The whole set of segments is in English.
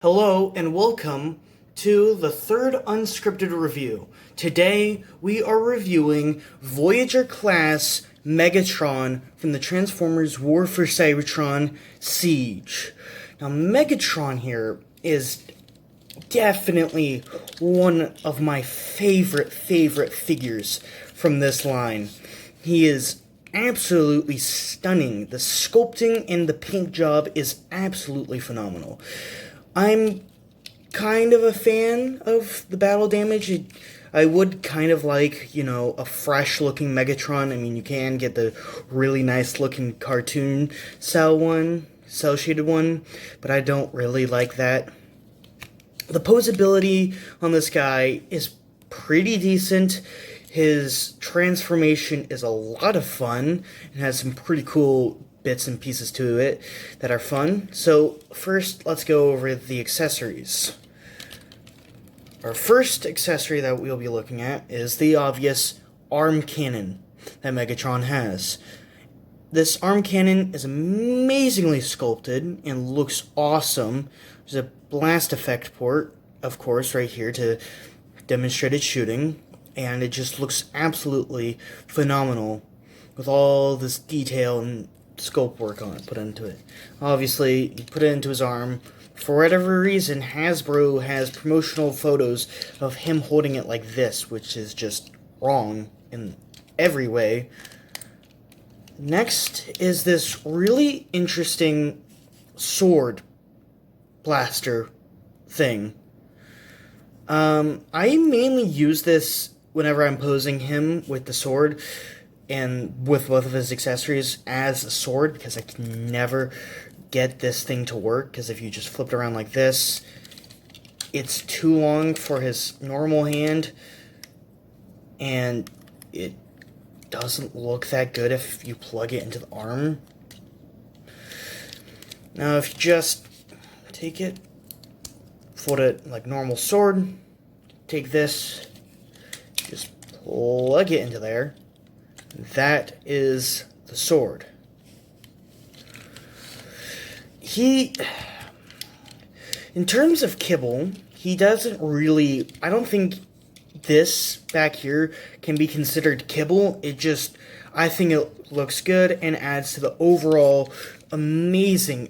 Hello and welcome to the third Unscripted review. Today we are reviewing Voyager Class Megatron from the Transformers War For Cybertron Siege. Now Megatron here is definitely one of my favorite figures from this line. He is absolutely stunning. The sculpting and the paint job is absolutely phenomenal. I'm kind of a fan of the battle damage. I would kind of like, a fresh-looking Megatron. I mean, you can get the really nice-looking cartoon cel-shaded one, but I don't really like that. The posability on this guy is pretty decent. His transformation is a lot of fun and has some pretty cool bits and pieces to it that are fun. So first, let's go over the accessories. Our first accessory that we'll be looking at is the obvious arm cannon that Megatron has. This arm cannon is amazingly sculpted and looks awesome. There's a blast effect port, of course, right here to demonstrate its shooting, and it just looks absolutely phenomenal with all this detail and sculpt work on it put into it. Obviously, you put it into his arm. For whatever reason, Hasbro has promotional photos of him holding it like this, which is just wrong in every way. Next is this really interesting sword blaster thing. I mainly use this whenever I'm posing him with the sword and with both of his accessories as a sword, because I can never get this thing to work, because if you just flip it around like this, it's too long for his normal hand, and it doesn't look that good if you plug it into the arm. Now if you just take it, fold it like normal sword, take this, just plug it into there. That is the sword. In terms of kibble, he doesn't really, I don't think this back here can be considered kibble. I think it looks good and adds to the overall amazing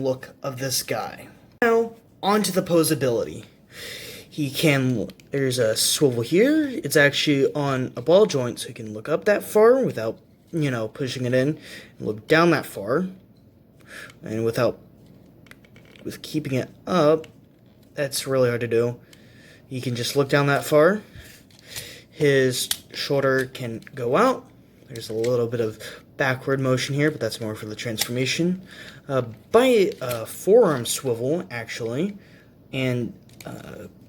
look of this guy. Now, onto the posability. There's a swivel here. It's actually on a ball joint, so you can look up that far without, pushing it in, and look down that far. And with keeping it up, that's really hard to do. You can just look down that far. His shoulder can go out. There's a little bit of backward motion here, but that's more for the transformation. By a forearm swivel, actually, and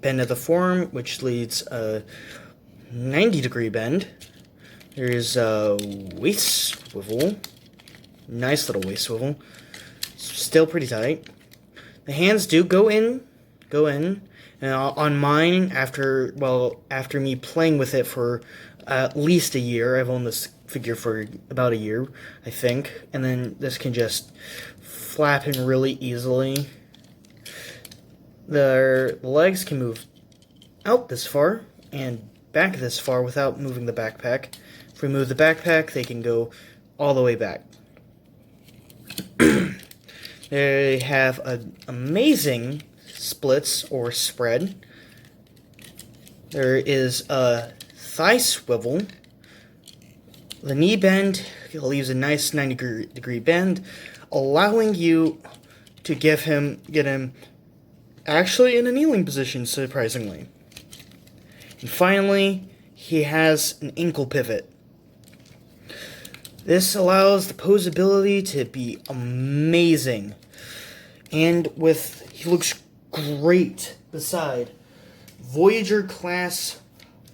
bend of the forearm, which leads a 90-degree bend. There's a waist swivel. Nice little waist swivel. Still pretty tight. The hands do go in. And on mine, after me playing with it for at least a year, I've owned this figure for about a year, I think. And then this can just flap in really easily. The legs can move out this far and back this far without moving the backpack. If we move the backpack, they can go all the way back. They have an amazing splits or spread. There is a thigh swivel. The knee bend leaves a nice 90-degree bend, allowing you to get him actually in a kneeling position, surprisingly. And finally, he has an ankle pivot. This allows the posability to be amazing. And he looks great beside Voyager Class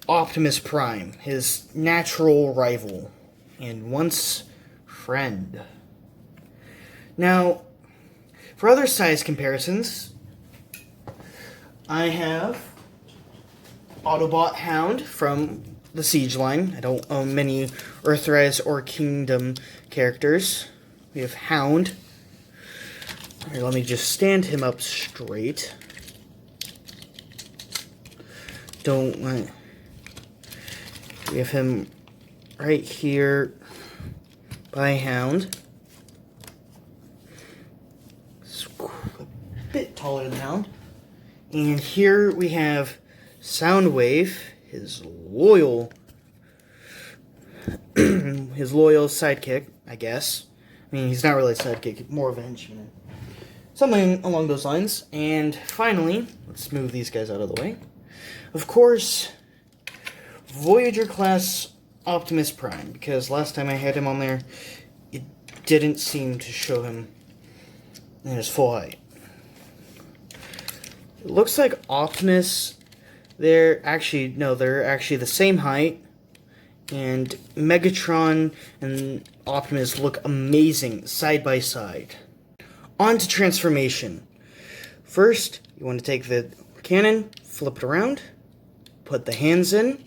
Optimus Prime, his natural rival, and once friend. Now, for other size comparisons, I have Autobot Hound from the Siege line. I don't own many Earthrise or Kingdom characters. We have Hound. Here, let me just stand him up straight. We have him right here by Hound. It's a bit taller than Hound. And here we have Soundwave, his loyal sidekick, I guess. I mean, he's not really a sidekick, more of a henchman. Something along those lines. And finally, let's move these guys out of the way. Of course, Voyager Class Optimus Prime, because last time I had him on there, it didn't seem to show him in his full height. It looks like Optimus, they're actually the same height, and Megatron and Optimus look amazing side by side. On to transformation. First, you want to take the cannon, flip it around, put the hands in,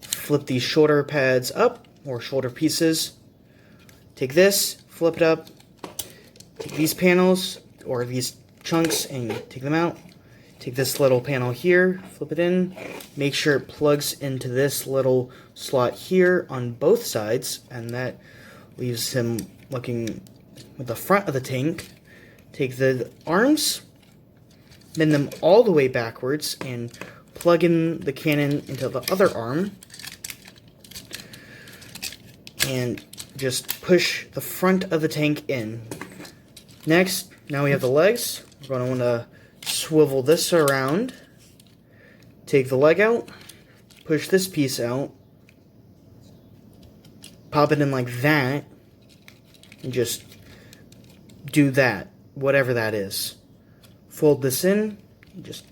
flip these shoulder pads up, or shoulder pieces, take this, flip it up, take these panels, or these chunks, and take them out. Take this little panel here, flip it in, make sure it plugs into this little slot here on both sides, and that leaves him looking at the front of the tank. Take the arms, bend them all the way backwards, and plug in the cannon into the other arm, and just push the front of the tank in. Next, now we have the legs. We're going to want to swivel this around, take the leg out, push this piece out, pop it in like that, and just do that, whatever that is. Fold this in, just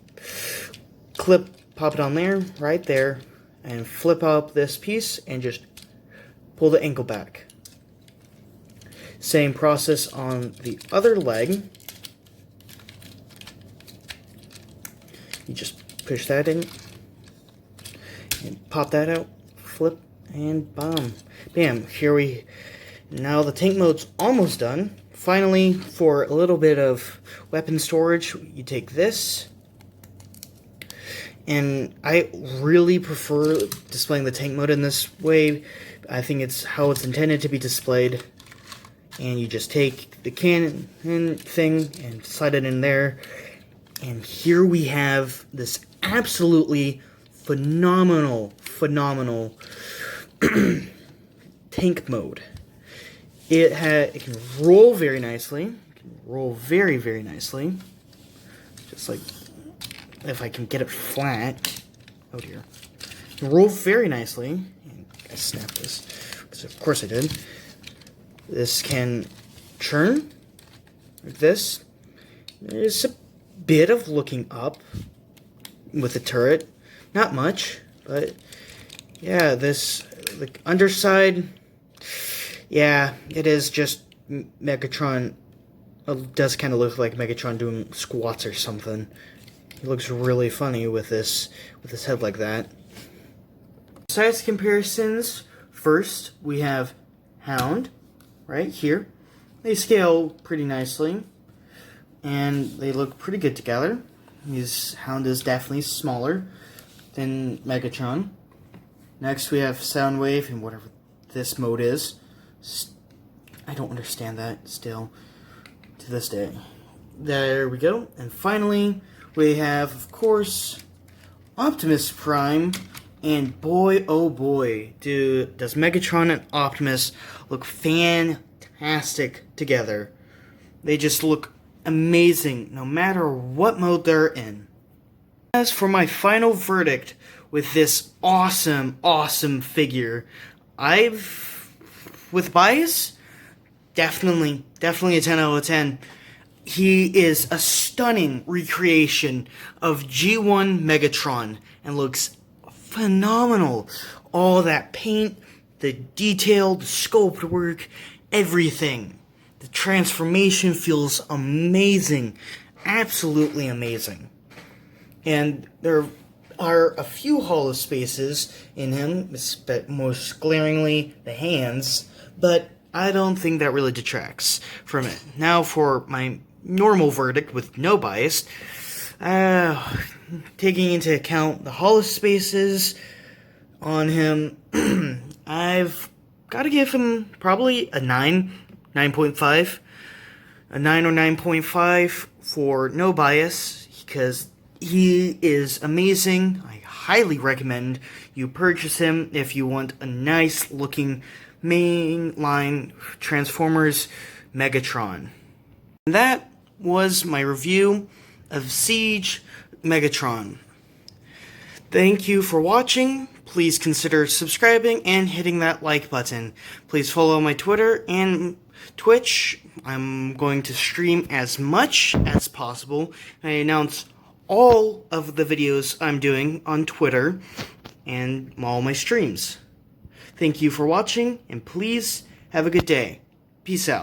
pop it on there, right there, and flip up this piece and just pull the ankle back. Same process on the other leg. You just push that in and pop that out, flip, and bam. Bam, now the tank mode's almost done. Finally, for a little bit of weapon storage, you take this, and I really prefer displaying the tank mode in this way. I think it's how it's intended to be displayed. And you just take the cannon thing and slide it in there. And here we have this absolutely phenomenal tank mode. It can roll very nicely. It can roll very, very nicely. Just like, if I can get it flat. Oh dear. It can roll very nicely. And I snapped this, because of course I did. This can churn, like this. There's a bit of looking up with the turret. Not much, but yeah, the underside, yeah, it is just Megatron. It does kind of look like Megatron doing squats or something. He looks really funny with his head like that. Size comparisons. First, we have Hound right here. They scale pretty nicely, and they look pretty good together. Hound is definitely smaller than Megatron. Next, we have Soundwave and whatever this mode is. I don't understand that still to this day. There we go. And finally, we have, of course, Optimus Prime. And boy, oh boy, does Megatron and Optimus look fantastic together. They just look amazing no matter what mode they're in. As for my final verdict with this awesome figure, with bias, definitely a 10 out of 10. He is a stunning recreation of G1 Megatron and looks phenomenal. All that paint, the detail, the sculpt work, everything. The transformation feels amazing. Absolutely amazing. And there are a few hollow spaces in him, most glaringly the hands, but I don't think that really detracts from it. Now for my normal verdict with no bias, taking into account the hollow spaces on him, I've got to give him probably a 9.5. A 9 or 9.5 for no bias, because he is amazing. I highly recommend you purchase him if you want a nice looking mainline Transformers Megatron. And that was my review of Siege Megatron. Thank you for watching. Please consider subscribing and hitting that like button. Please follow my Twitter and Twitch. I'm going to stream as much as possible. I announce all of the videos I'm doing on Twitter and all my streams. Thank you for watching, and please have a good day. Peace out.